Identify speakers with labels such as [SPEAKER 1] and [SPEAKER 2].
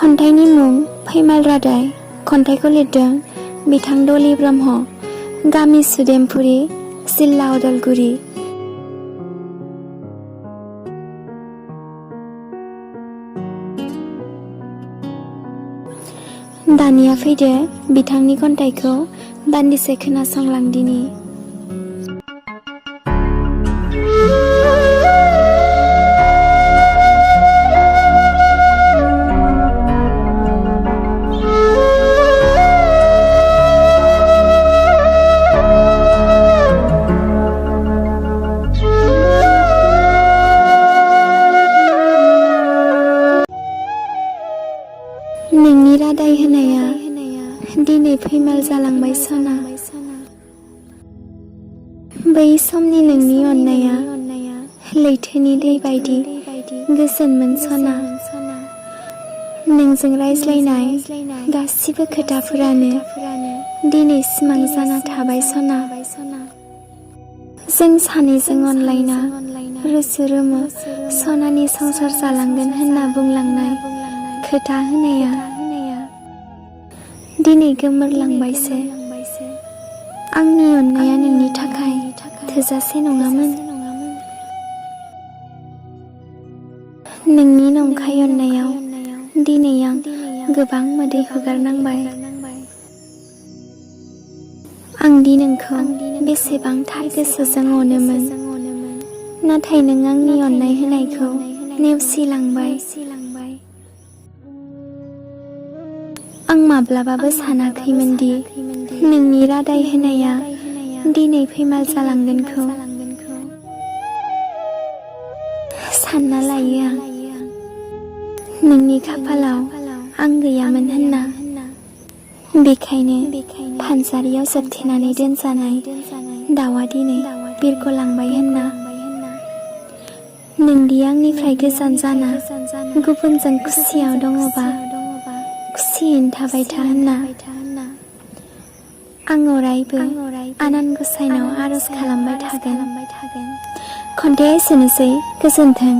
[SPEAKER 1] खन्थाइनि मुं फैमाल रादाय। खन्थाइखौ लिरदों बिथां दलि ब्रह्म। गामि सुदेमपुरि, जिल्ला उदालगुरि। दानिया फैदो बिथांनि खन्थाइखौ दान्दिसे खोनासंलांदिनि। नोंनि रादाय होनाया दिनै फैमाल जालांबाय सना। बै समनि नोंनि अननाया लैथोनि दै बायदि गोजोनमोन सना। नोंजों रायज्लायनाय गासिबो खोथाफोरानो दिनै सिमां जाना थाबाय सना। जों सानैजों अनलायना रुसु रुमु सनानि संसार जालांगोन होनना बुंलांनाय खोथा होनाया दिनै गोमोरलांबायसो। आंनि अननाया नोंनि थाखाय थोजासे नङामोन। नोंनि नंखाय अननायाव दिनै आं गोबां मोदै हुगारनांबाय। आं दि नोंखौ बेसेबां थार गोसोजों अनोमोन, नाथाय नों आंनि अननाय होनायखौ नेवसिलांबाय। आं माब्लाबाबो सानाखैमोन दि नोंनि रादाय होनाया दिनै फैमाल जालांगोनखौ। सानना लायो आं नोंनि खाफालाव आं गैयामोन होनना। बेखायनो फानजारियाव जोबथेनानै दोनजानाय दाउआ दिनै बिरगलांबाय होनना। नोंदि आंनिफ्राय गोजान जाना गुबुनजों खुसियाव दङबा खुसियैनो थाबाय था होनना। आं अरायबो आनान गसाइनाव आरज खालामबाय थागोन। खन्थाइया एसेनोसै। गोजोन्थों।